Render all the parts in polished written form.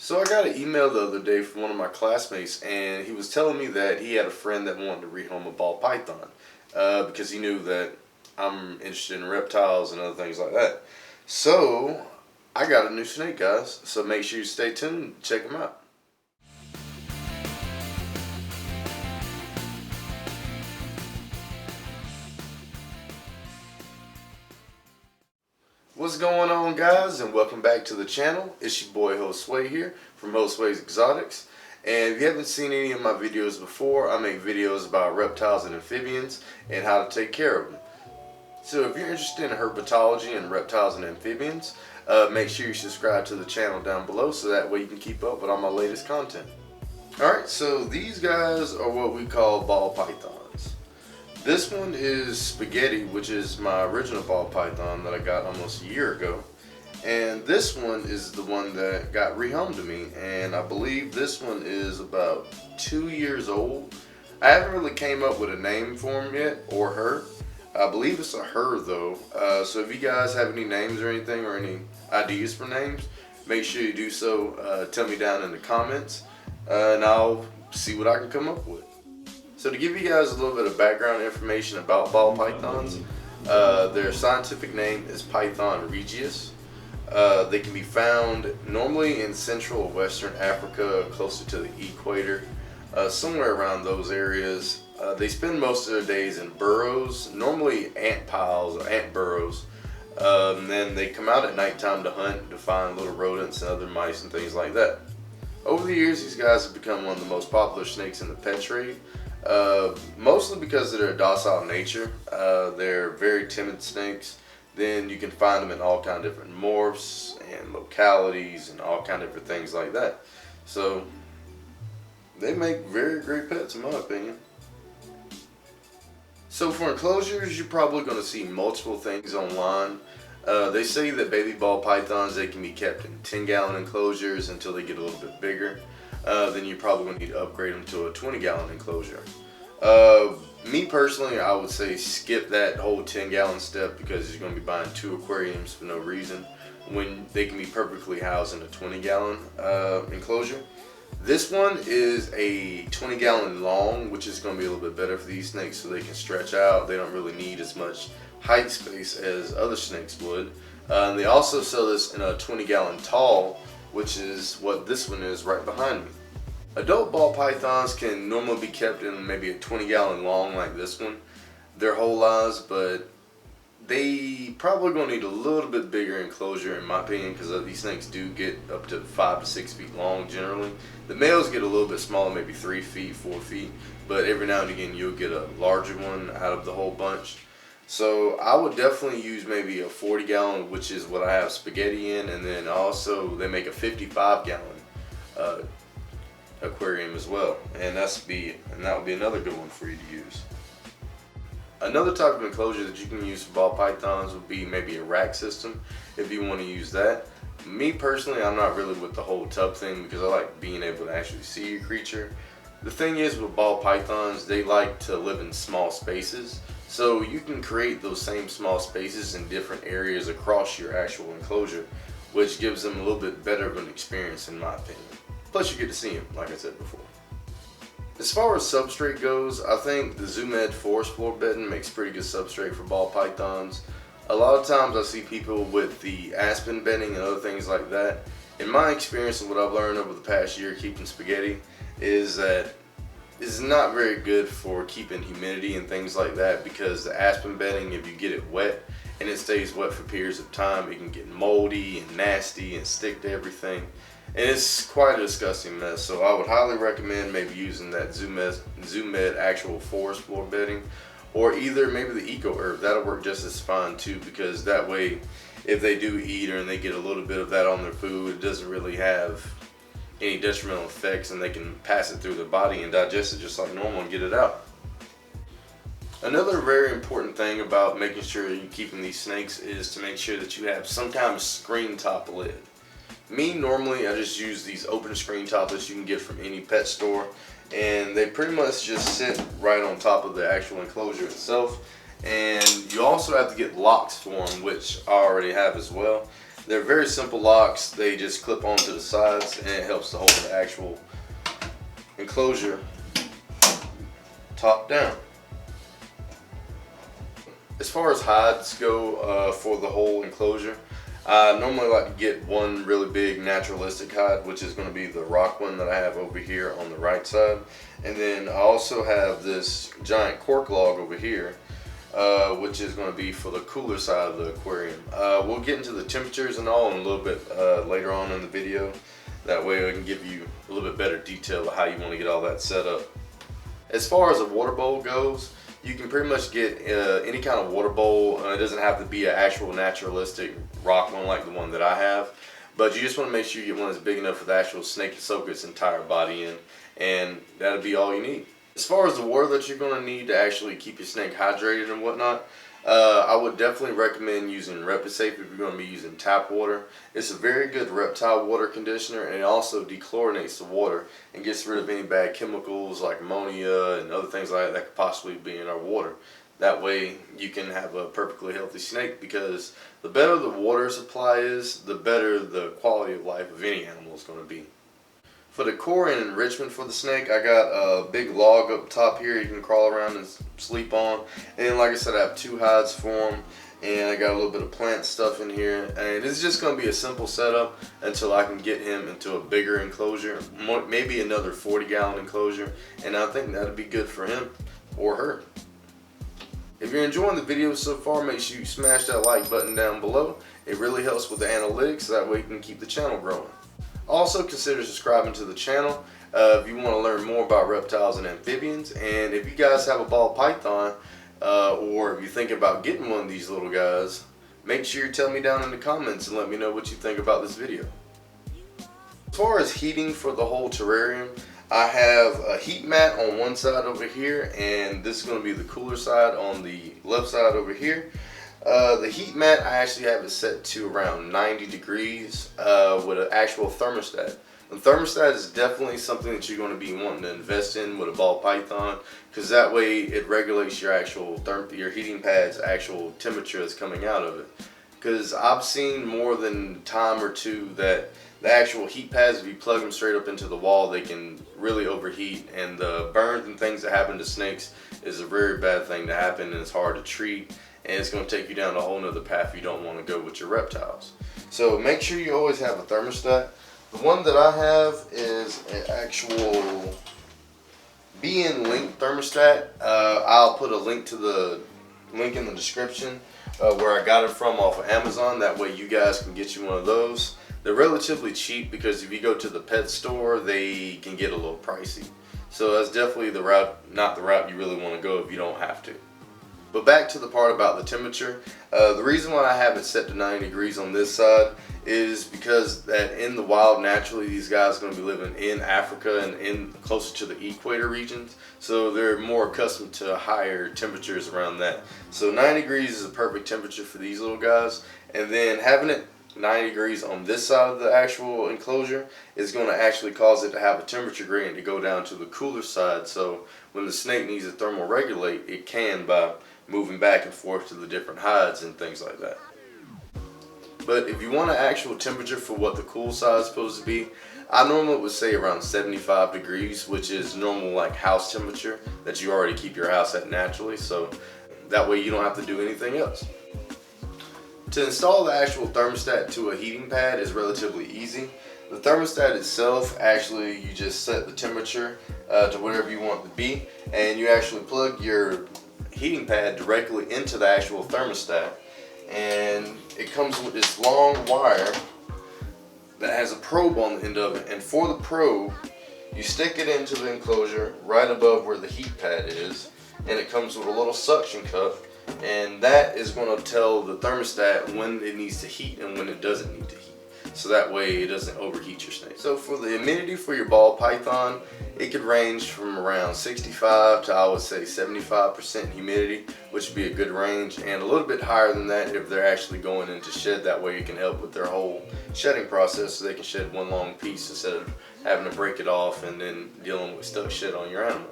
So I got an email the other day from one of my classmates, and he was telling me that he had a friend that wanted to rehome a ball python because he knew that I'm interested in reptiles and other things like that. So I got a new snake, guys. So make sure you stay tuned. Check him out. What's going on, guys, and welcome back to the channel. It's your boy Josue here from Josue's Exotics. And if you haven't seen any of my videos before, I make videos about reptiles and amphibians and how to take care of them. So if you're interested in herpetology and reptiles and amphibians, make sure you subscribe to the channel down below so that way you can keep up with all my latest content. Alright, so these guys are what we call ball pythons. This one is Spaghetti, which is my original ball python that I got almost a year ago. And this one is the one that got rehomed to me, and I believe this one is about 2 years old. I haven't really came up with a name for him yet, or her. I believe it's a her though. So if you guys have any names or anything, or any ideas for names, make sure you do so. Tell me down in the comments, and I'll see what I can come up with. So to give you guys a little bit of background information about ball pythons, their scientific name is Python regius. They can be found normally in Central or Western Africa, closer to the equator, somewhere around those areas. They spend most of their days in burrows, normally ant piles or ant burrows. And then they come out at nighttime to hunt, to find little rodents and other mice and things like that. Over the years, these guys have become one of the most popular snakes in the pet trade. Mostly because of their docile nature. They're very timid snakes. Then you can find them in all kind of different morphs and localities and all kind of different things like that. So they make very great pets in my opinion. So for enclosures, you're probably going to see multiple things online. They say that baby ball pythons, they can be kept in 10-gallon enclosures until they get a little bit bigger. Then you're probably going to need to upgrade them to a 20-gallon enclosure. Me personally, I would say skip that whole 10-gallon step because you're going to be buying 2 aquariums for no reason when they can be perfectly housed in a 20-gallon enclosure. This one is a 20-gallon long, which is going to be a little bit better for these snakes so they can stretch out. They don't really need as much height space as other snakes would. They also sell this in a 20-gallon tall, which is what this one is right behind me. Adult ball pythons can normally be kept in maybe a 20-gallon long like this one their whole lives, but they probably going to need a little bit bigger enclosure in my opinion, because these snakes do get up to 5 to 6 feet long generally. The males get a little bit smaller, maybe 3 feet, 4 feet, but every now and again you'll get a larger one out of the whole bunch. So I would definitely use maybe a 40-gallon, which is what I have Spaghetti in, and then also they make a 55-gallon aquarium as well, and that would be another good one for you to use. Another type of enclosure that you can use for ball pythons would be maybe a rack system if you want to use that. Me personally, I'm not really with the whole tub thing because I like being able to actually see your creature. The thing is with ball pythons, they like to live in small spaces, so you can create those same small spaces in different areas across your actual enclosure, which gives them a little bit better of an experience in my opinion. Plus you get to see them, like I said before. As far as substrate goes, I think the Zoomed forest floor bedding makes pretty good substrate for ball pythons. A lot of times I see people with the aspen bedding and other things like that. In my experience and what I've learned over the past year keeping Spaghetti is that it's not very good for keeping humidity and things like that, because the aspen bedding, if you get it wet and it stays wet for periods of time, it can get moldy and nasty and stick to everything. And it's quite a disgusting mess, so I would highly recommend maybe using that Zoomed actual forest floor bedding, or either maybe the Eco Herb. That'll work just as fine too, because that way if they do eat or and they get a little bit of that on their food, it doesn't really have any detrimental effects and they can pass it through their body and digest it just like normal and get it out. Another very important thing about making sure you're keeping these snakes is to make sure that you have some kind of screen top lid. Me, normally I just use these open screen toplets you can get from any pet store, and they pretty much just sit right on top of the actual enclosure itself. And you also have to get locks for them, which I already have as well. They're very simple locks. They just clip onto the sides and it helps to hold the actual enclosure top down. As far as hides go for the whole enclosure, I normally like to get one really big naturalistic hide, which is going to be the rock one that I have over here on the right side. And then I also have this giant cork log over here, which is going to be for the cooler side of the aquarium. We'll get into the temperatures and all in a little bit later on in the video. That way I can give you a little bit better detail of how you want to get all that set up. As far as a water bowl goes, you can pretty much get any kind of water bowl. It doesn't have to be an actual naturalistic rock one like the one that I have, but you just want to make sure you get one that's big enough for the actual snake to soak its entire body in, and that'll be all you need. As far as the water that you're going to need to actually keep your snake hydrated and whatnot, I would definitely recommend using ReptiSafe if you're going to be using tap water. It's a very good reptile water conditioner, and it also dechlorinates the water and gets rid of any bad chemicals like ammonia and other things like that could possibly be in our water. That way you can have a perfectly healthy snake, because the better the water supply is, the better the quality of life of any animal is going to be. For decor and enrichment for the snake, I got a big log up top here you can crawl around and sleep on. And like I said, I have 2 hides for him, and I got a little bit of plant stuff in here. And it's just going to be a simple setup until I can get him into a bigger enclosure, maybe another 40-gallon enclosure, and I think that'd be good for him or her. If you're enjoying the video so far, make sure you smash that like button down below. It really helps with the analytics, that way you can keep the channel growing. Also, consider subscribing to the channel if you want to learn more about reptiles and amphibians. And if you guys have a ball python, or if you're thinking about getting one of these little guys, make sure you tell me down in the comments and let me know what you think about this video. As far as heating for the whole terrarium, I have a heat mat on one side over here, and this is going to be the cooler side on the left side over here. The heat mat, I actually have it set to around 90 degrees with an actual thermostat. The thermostat is definitely something that you're going to be wanting to invest in with a ball python, because that way it regulates your actual your heating pad's actual temperature that's coming out of it. Because I've seen more than a time or two that the actual heat pads, if you plug them straight up into the wall, they can really overheat, and the burns and things that happen to snakes is a very bad thing to happen, and it's hard to treat, and it's going to take you down a whole nother path you don't want to go with your reptiles. So make sure you always have a thermostat. The one that I have is an actual BN Link thermostat. I'll put a link to the link in the description where I got it from off of Amazon. That way you guys can get you one of those. They're relatively cheap, because if you go to the pet store, they can get a little pricey. So that's definitely the route, not the route you really want to go if you don't have to. But back to the part about the temperature. The reason why I have it set to 90 degrees on this side is because that in the wild, naturally, these guys are going to be living in Africa and in closer to the equator regions. So they're more accustomed to higher temperatures around that. So 90 degrees is a perfect temperature for these little guys. And then having it 90 degrees on this side of the actual enclosure is going to actually cause it to have a temperature gradient to go down to the cooler side. So when the snake needs to thermoregulate, it can by moving back and forth to the different hides and things like that. But if you want an actual temperature for what the cool side is supposed to be, I normally would say around 75 degrees, which is normal like house temperature that you already keep your house at naturally, so that way you don't have to do anything else. To install the actual thermostat to a heating pad is relatively easy. The thermostat itself, actually you just set the temperature to whatever you want it to be, and you actually plug your heating pad directly into the actual thermostat, and it comes with this long wire that has a probe on the end of it, and for the probe you stick it into the enclosure right above where the heat pad is, and it comes with a little suction cup, and that is going to tell the thermostat when it needs to heat and when it doesn't need to heat, so that way it doesn't overheat your snake. So for the humidity for your ball python, it could range from around 65 to I would say 75% humidity, which would be a good range, and a little bit higher than that if they're actually going into shed. That way you can help with their whole shedding process, so they can shed one long piece instead of having to break it off and then dealing with stuck shit on your animal.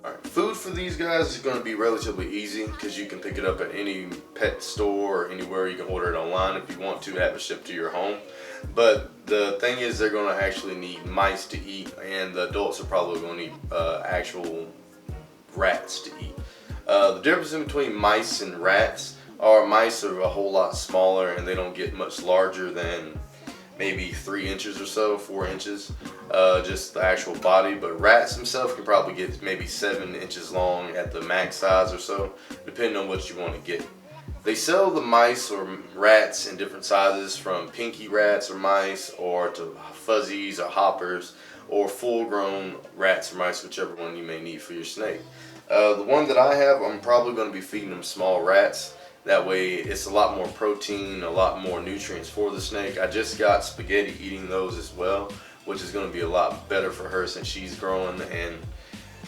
Alright, food for these guys is going to be relatively easy because you can pick it up at any pet store or anywhere. You can order it online if you want to have it shipped to your home. But the thing is, they're going to actually need mice to eat, and the adults are probably going to need actual rats to eat. The difference in between mice and rats are mice are a whole lot smaller and they don't get much larger than maybe 3 inches or so, 4 inches, just the actual body. But rats themselves can probably get maybe 7 inches long at the max size or so, depending on what you want to get. They sell the mice or rats in different sizes, from pinky rats or mice, or to fuzzies or hoppers, or full-grown rats or mice, whichever one you may need for your snake. The one that I have, I'm probably going to be feeding them small rats. That way it's a lot more protein, a lot more nutrients for the snake. I just got Spaghetti eating those as well, which is going to be a lot better for her since she's growing. And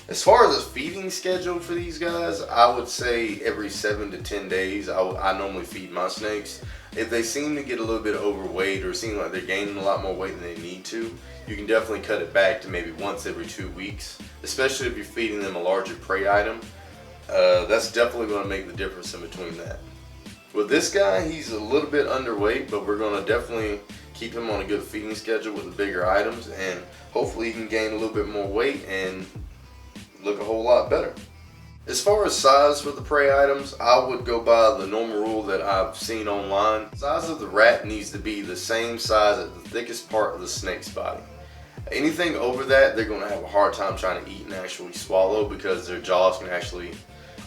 as far as a feeding schedule for these guys, I would say every 7 to 10 days I normally feed my snakes. If they seem to get a little bit overweight or seem like they're gaining a lot more weight than they need to, you can definitely cut it back to maybe once every 2 weeks, especially if you're feeding them a larger prey item. That's definitely going to make the difference in between that. With this guy, he's a little bit underweight, but we're going to definitely keep him on a good feeding schedule with the bigger items, and hopefully he can gain a little bit more weight and look a whole lot better. As far as size for the prey items, I would go by the normal rule that I've seen online. The size of the rat needs to be the same size at the thickest part of the snake's body. Anything over that, they're going to have a hard time trying to eat and actually swallow, because their jaws can actually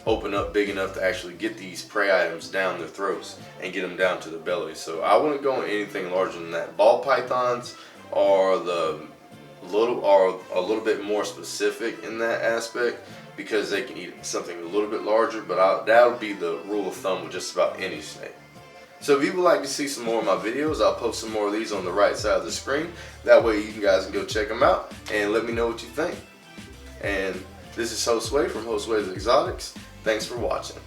open up big enough to actually get these prey items down their throats and get them down to the belly. So I wouldn't go anything larger than that. Ball pythons are a little bit more specific in that aspect, because they can eat something a little bit larger, but that would be the rule of thumb with just about any snake. So if you would like to see some more of my videos, I'll post some more of these on the right side of the screen. That way you guys can go check them out and let me know what you think. And this is Josue from Josue's Exotics. Thanks for watching.